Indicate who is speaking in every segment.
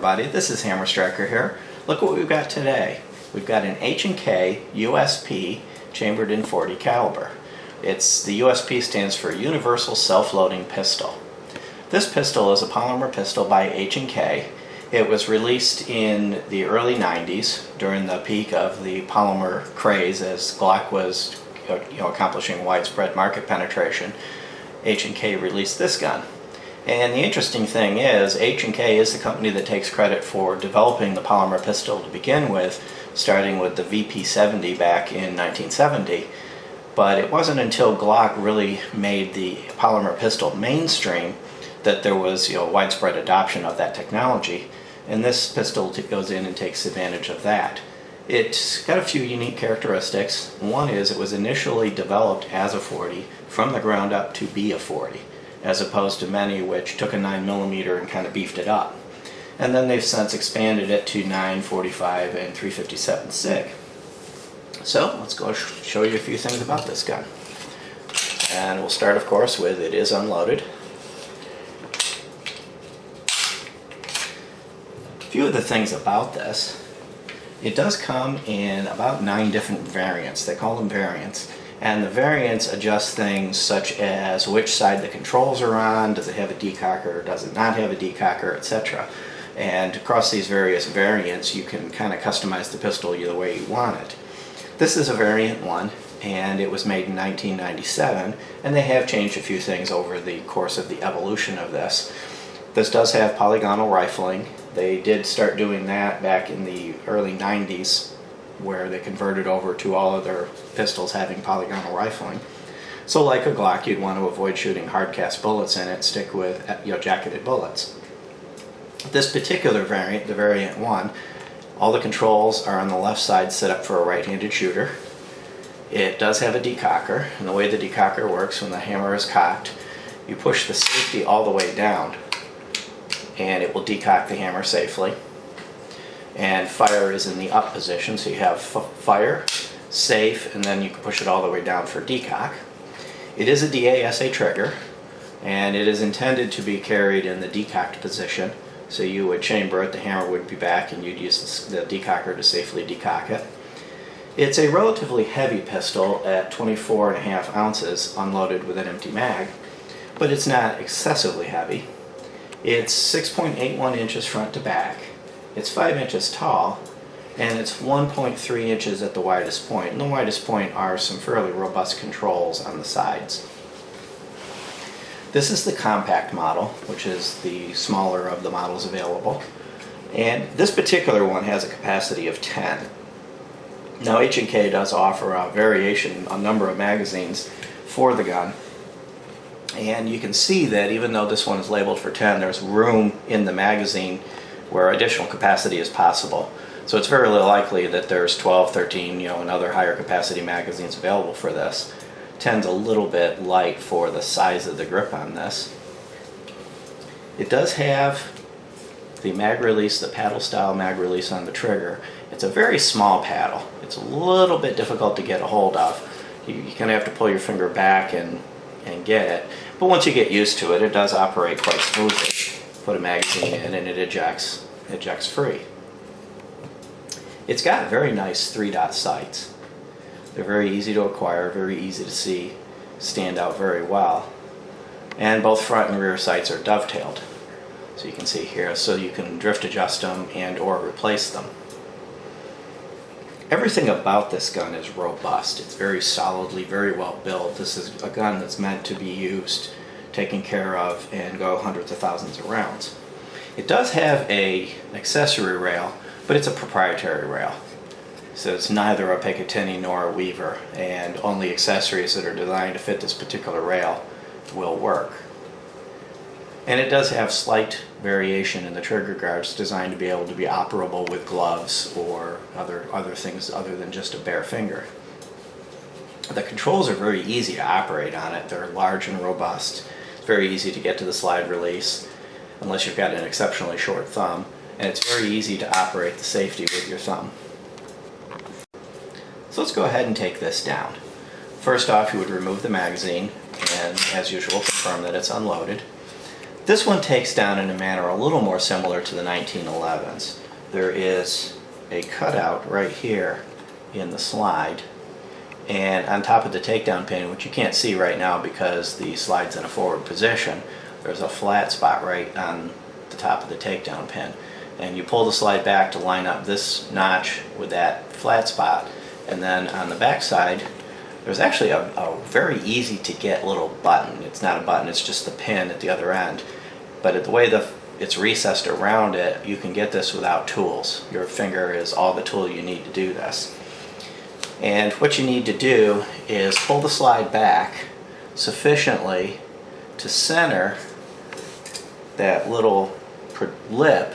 Speaker 1: everybody, this is Hammer Striker here. Look what we've got today. We've got an H&K USP chambered in .40 caliber. The USP stands for Universal Self-Loading Pistol. This pistol is a polymer pistol by H&K. It was released in the early 90s during the peak of the polymer craze as Glock was accomplishing widespread market penetration. H&K released this gun. And the interesting thing is, H&K is the company that takes credit for developing the polymer pistol to begin with, starting with the VP70 back in 1970. But it wasn't until Glock really made the polymer pistol mainstream that there was widespread adoption of that technology. And this pistol goes in and takes advantage of that. It's got a few unique characteristics. One is it was initially developed as a .40 from the ground up to be a .40. As opposed to many which took a 9mm and kind of beefed it up. And then they've since expanded it to 9, 45, and 357 SIG. So let's go show you a few things about this gun. And we'll start, of course, with it is unloaded. A few of the things about this, it does come in about 9 different variants. They call them variants. And the variants adjust things such as which side the controls are on, does it have a decocker, does it not have a decocker, etc. And across these various variants you can kind of customize the pistol the way you want it. This is a variant 1 and it was made in 1997, and they have changed a few things over the course of the evolution of this. This does have polygonal rifling. They did start doing that back in the early 90s, where they converted over to all of their pistols having polygonal rifling. So like a Glock, you'd want to avoid shooting hard cast bullets in it, stick with jacketed bullets. This particular variant, the variant 1, all the controls are on the left side set up for a right-handed shooter. It does have a decocker, and the way the decocker works, when the hammer is cocked, you push the safety all the way down and it will decock the hammer safely. And fire is in the up position, so you have fire, safe, and then you can push it all the way down for decock. It is a DASA trigger, and it is intended to be carried in the decocked position. So you would chamber it, the hammer would be back, and you'd use the decocker to safely decock it. It's a relatively heavy pistol at 24.5 ounces unloaded with an empty mag, but it's not excessively heavy. It's 6.81 inches front to back. It's 5 inches tall, and it's 1.3 inches at the widest point. And the widest point are some fairly robust controls on the sides. This is the compact model, which is the smaller of the models available. And this particular one has a capacity of 10. Now H&K does offer a variation, a number of magazines for the gun. And you can see that even though this one is labeled for 10, there's room in the magazine where additional capacity is possible. So it's very likely that there's 12, 13, and other higher capacity magazines available for this. 10's a little bit light for the size of the grip on this. It does have the mag release, the paddle style mag release on the trigger. It's a very small paddle. It's a little bit difficult to get a hold of. You kind of have to pull your finger back and get it. But once you get used to it, it does operate quite smoothly. Put a magazine in and it ejects free. It's got very nice 3-dot sights. They're very easy to acquire, very easy to see, stand out very well. And both front and rear sights are dovetailed. So you can see here, so you can drift adjust them and or replace them. Everything about this gun is robust. It's very solidly, very well built. This is a gun that's meant to be used, taken care of, and go hundreds of thousands of rounds. It does have an accessory rail, but it's a proprietary rail. So it's neither a Picatinny nor a Weaver, and only accessories that are designed to fit this particular rail will work. And it does have slight variation in the trigger guards designed to be able to be operable with gloves or other things other than just a bare finger. The controls are very easy to operate on it. They're large and robust. It's very easy to get to the slide release unless you've got an exceptionally short thumb, and it's very easy to operate the safety with your thumb. So let's go ahead and take this down. First off, you would remove the magazine and, as usual, confirm that it's unloaded. This one takes down in a manner a little more similar to the 1911s. There is a cutout right here in the slide, and on top of the takedown pin, which you can't see right now because the slide's in a forward position, there's a flat spot right on the top of the takedown pin. And you pull the slide back to line up this notch with that flat spot, and then on the back side there's actually a very easy to get little button. It's not a button, it's just the pin at the other end. But the way it's recessed around it, you can get this without tools. Your finger is all the tool you need to do this. And what you need to do is pull the slide back sufficiently to center that little lip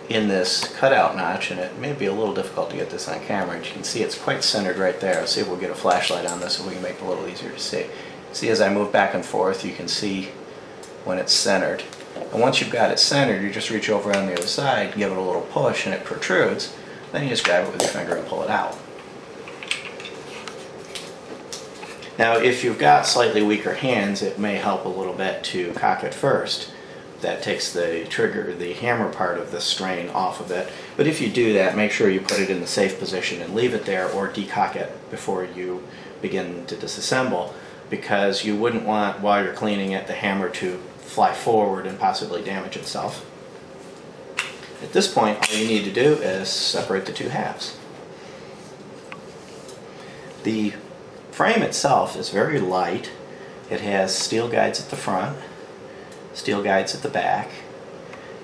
Speaker 1: in this cutout notch, and it may be a little difficult to get this on camera. As you can see, it's quite centered right there. Let's see if we'll get a flashlight on this so we can make it a little easier to see. See, as I move back and forth, you can see when it's centered. And once you've got it centered, you just reach over on the other side, give it a little push, and it protrudes. Then you just grab it with your finger and pull it out. Now, if you've got slightly weaker hands, it may help a little bit to cock it first. That takes the trigger, the hammer part of the strain off of it. But if you do that, make sure you put it in the safe position and leave it there, or decock it before you begin to disassemble, because you wouldn't want, while you're cleaning it, the hammer to fly forward and possibly damage itself. At this point, all you need to do is separate the two halves. The frame itself is very light. It has steel guides at the front, steel guides at the back,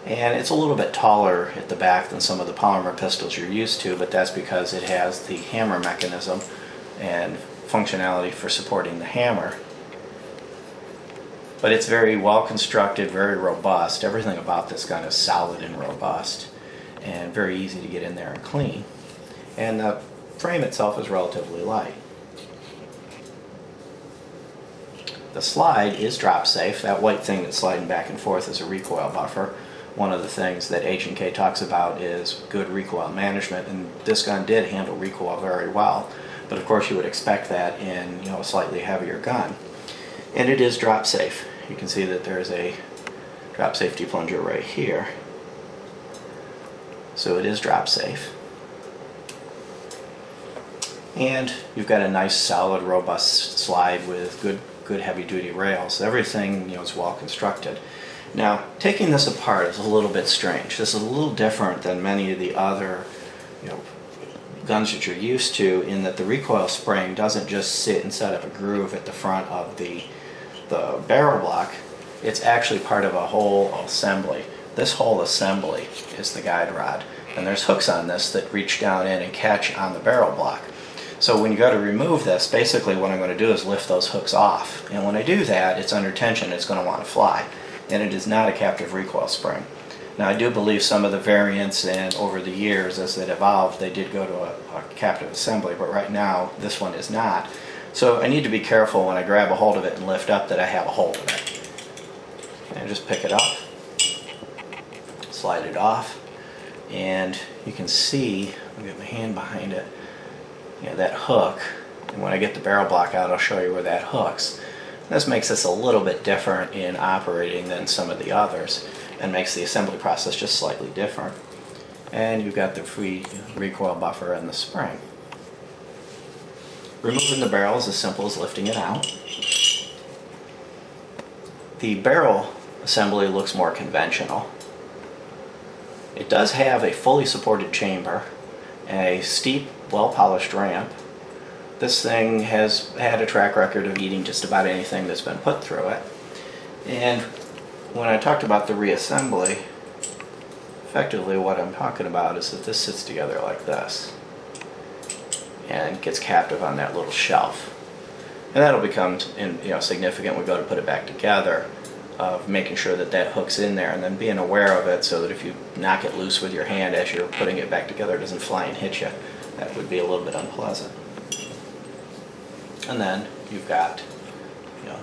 Speaker 1: and it's a little bit taller at the back than some of the polymer pistols you're used to, but that's because it has the hammer mechanism and functionality for supporting the hammer. But it's very well constructed, very robust. Everything about this gun is solid and robust and very easy to get in there and clean. And the frame itself is relatively light. The slide is drop safe. That white thing that's sliding back and forth is a recoil buffer. One of the things that H&K talks about is good recoil management, and this gun did handle recoil very well. But of course you would expect that in a slightly heavier gun. And it is drop safe. You can see that there's a drop safety plunger right here. So it is drop safe. And you've got a nice solid robust slide with good heavy duty rails. Everything is well constructed. Now, taking this apart is a little bit strange. This is a little different than many of the other guns that you're used to, in that the recoil spring doesn't just sit inside of a groove at the front of the barrel block. It's actually part of a whole assembly. This whole assembly is the guide rod, and there's hooks on this that reach down in and catch on the barrel block. So when you go to remove this, basically what I'm going to do is lift those hooks off, and when I do that, it's under tension, it's going to want to fly, and it is not a captive recoil spring. Now, I do believe some of the variants, and over the years as it evolved, they did go to a captive assembly, but right now this one is not. So I need to be careful when I grab a hold of it and lift up that I have a hold of it. And just pick it up, slide it off, and you can see, I'll get my hand behind it, that hook. And when I get the barrel block out, I'll show you where that hooks. This makes this a little bit different in operating than some of the others, and makes the assembly process just slightly different. And you've got the free recoil buffer and the spring. Removing the barrel is as simple as lifting it out. The barrel assembly looks more conventional. It does have a fully supported chamber, a steep, well-polished ramp. This thing has had a track record of eating just about anything that's been put through it. And when I talked about the reassembly, effectively what I'm talking about is that this sits together like this and gets captive on that little shelf. And that'll become significant when we go to put it back together, of making sure that that hook's in there and then being aware of it so that if you knock it loose with your hand as you're putting it back together, it doesn't fly and hit you. That would be a little bit unpleasant. And then you've got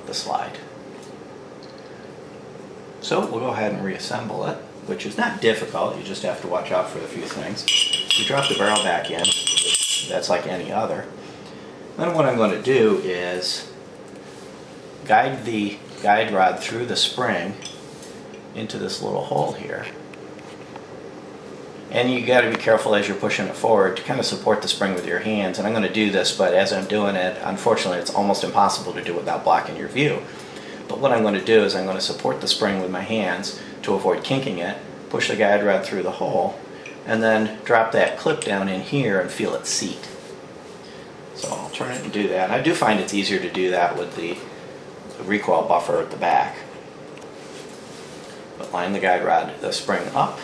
Speaker 1: the slide. So we'll go ahead and reassemble it, which is not difficult. You just have to watch out for a few things. You drop the barrel back in. That's like any other. Then what I'm going to do is guide the guide rod through the spring into this little hole here. And you got to be careful as you're pushing it forward to kind of support the spring with your hands. And I'm going to do this, but as I'm doing it, unfortunately it's almost impossible to do without blocking your view. But what I'm going to do is I'm going to support the spring with my hands to avoid kinking it, push the guide rod through the hole, and then drop that clip down in here and feel it seat. So I'll turn it and do that. I do find it's easier to do that with the recoil buffer at the back. But line the guide rod, the spring up,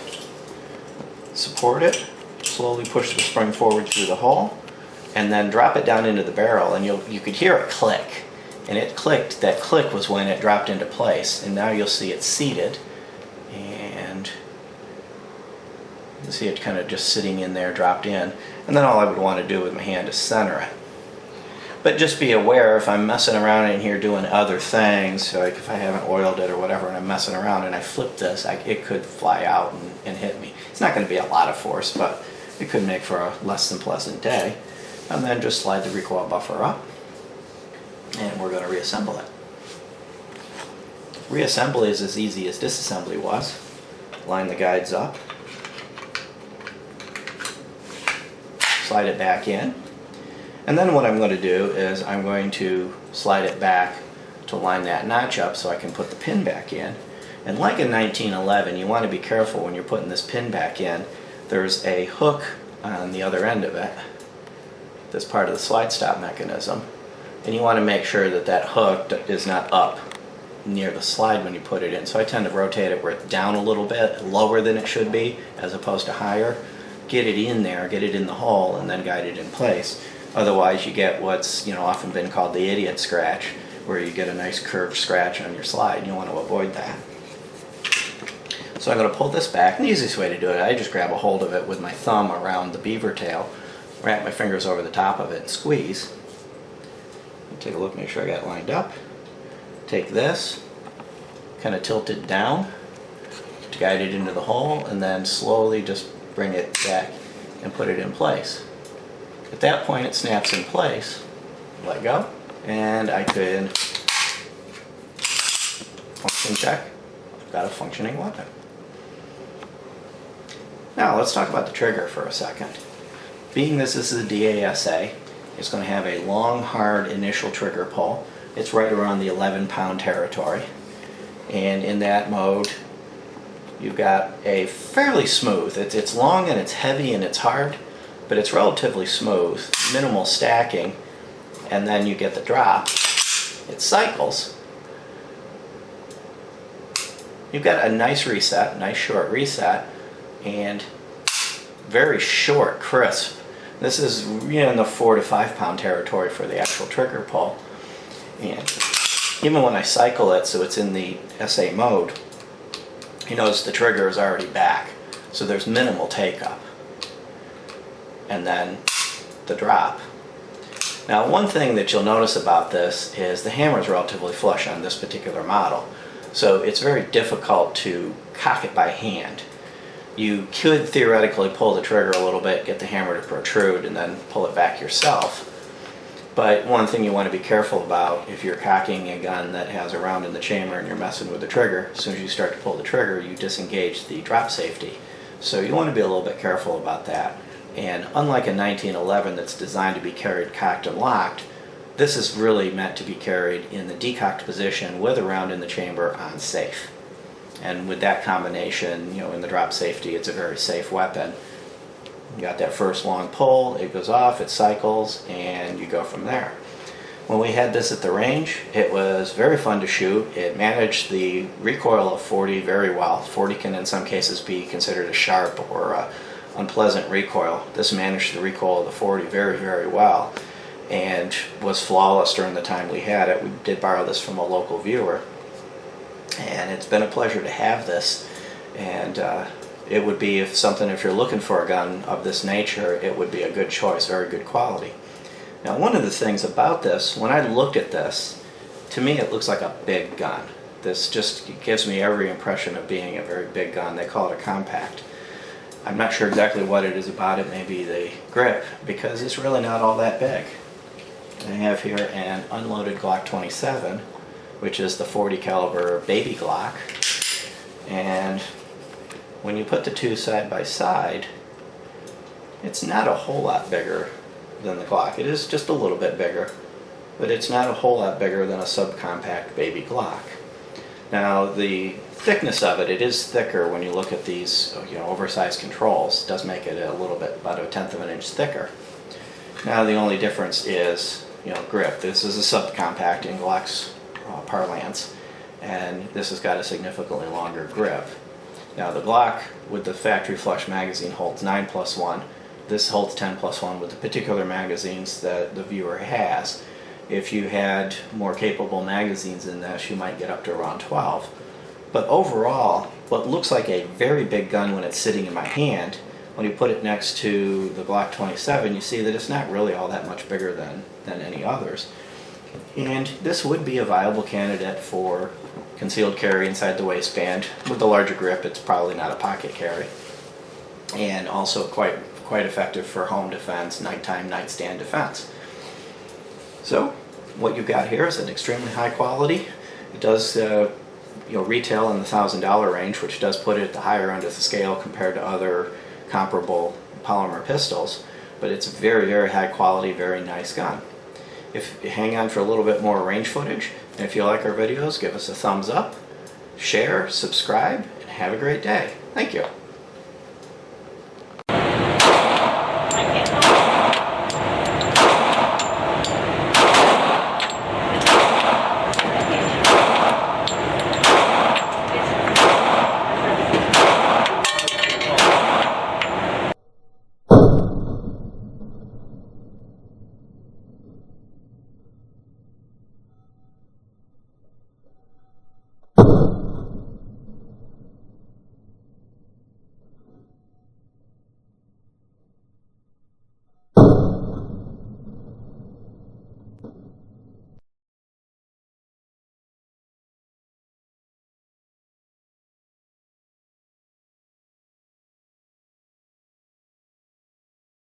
Speaker 1: support it, slowly push the spring forward through the hole, and then drop it down into the barrel, and you could hear it click. And it clicked. That click was when it dropped into place, and now you'll see it seated, and you'll see it kind of just sitting in there, dropped in. And then all I would want to do with my hand is center it. But just be aware, if I'm messing around in here doing other things, like if I haven't oiled it or whatever and I'm messing around and I flip this, it could fly out and hit me. It's not going to be a lot of force, but it could make for a less than pleasant day. And then just slide the recoil buffer up, and we're going to reassemble it. Reassembly is as easy as disassembly was. Line the guides up, slide it back in, and then what I'm going to do is I'm going to slide it back to line that notch up so I can put the pin back in. And like in 1911, you want to be careful when you're putting this pin back in. There's a hook on the other end of it that's part of the slide stop mechanism, and you want to make sure that that hook is not up near the slide when you put it in. So I tend to rotate it where it's down a little bit, lower than it should be, as opposed to higher. Get it in there, get it in the hole, and then guide it in place. Otherwise you get what's often been called the idiot scratch, where you get a nice curved scratch on your slide. You want to avoid that. So I'm going to pull this back, and the easiest way to do it, I just grab a hold of it with my thumb around the beaver tail, wrap my fingers over the top of it and squeeze. Take a look, make sure I got it lined up. Take this, kind of tilt it down to guide it into the hole, and then slowly just bring it back and put it in place. At that point it snaps in place. Let go, and I could function check. I've got a functioning weapon. Now let's talk about the trigger for a second. Being this is a DASA, it's going to have a long, hard initial trigger pull. It's right around the 11-pound territory. And in that mode, you've got a fairly smooth, it's long and it's heavy and it's hard, but it's relatively smooth, minimal stacking, and then you get the drop. It cycles. You've got a nice reset, nice short reset, and very short, crisp. This is in the 4 to 5 pound territory for the actual trigger pull. And even when I cycle it so it's in the SA mode, you notice the trigger is already back. So there's minimal take up. And then the drop. Now one thing that you'll notice about this is the hammer is relatively flush on this particular model. So it's very difficult to cock it by hand. You could theoretically pull the trigger a little bit, get the hammer to protrude, and then pull it back yourself. But one thing you want to be careful about if you're cocking a gun that has a round in the chamber and you're messing with the trigger, as soon as you start to pull the trigger, you disengage the drop safety. So you want to be a little bit careful about that. And unlike a 1911 that's designed to be carried cocked and locked, this is really meant to be carried in the decocked position with a round in the chamber on safe. And with that combination, in the drop safety, it's a very safe weapon. You got that first long pull, it goes off, it cycles, and you go from there. When we had this at the range, it was very fun to shoot. It managed the recoil of 40 very well. 40 can in some cases be considered a sharp or unpleasant recoil. This managed the recoil of the 40 very, very well, and was flawless during the time we had it. We did borrow this from a local viewer, and it's been a pleasure to have this. And it would be if you're looking for a gun of this nature, it would be a good choice, very good quality. Now one of the things about this, when I looked at this, to me it looks like a big gun. This just gives me every impression of being a very big gun. They call it a compact. I'm not sure exactly what it is about it, maybe the grip, because it's really not all that big. I have here an unloaded Glock 27, which is the .40 caliber baby Glock. And when you put the two side by side, it's not a whole lot bigger than the Glock. It is just a little bit bigger, but it's not a whole lot bigger than a subcompact baby Glock. Now the thickness of it is thicker when you look at these oversized controls. It does make it a little bit, about 1/10 of an inch thicker. Now the only difference is grip. This is a subcompact in Glock's parlance, and this has got a significantly longer grip. Now the Glock with the factory flush magazine holds 9+1. This holds 10+1 with the particular magazines that the viewer has. If you had more capable magazines in this, you might get up to around 12. But overall, what looks like a very big gun when it's sitting in my hand, when you put it next to the Glock 27, you see that it's not really all that much bigger than any others. And this would be a viable candidate for concealed carry inside the waistband. With the larger grip, it's probably not a pocket carry. And also quite effective for home defense, nighttime, nightstand defense. So what you've got here is an extremely high quality. It does retail in the $1,000 range, which does put it at the higher end of the scale compared to other comparable polymer pistols, but it's a very, very high quality, very nice gun. If you hang on for a little bit more range footage, and if you like our videos, give us a thumbs up, share, subscribe, and have a great day. Thank you.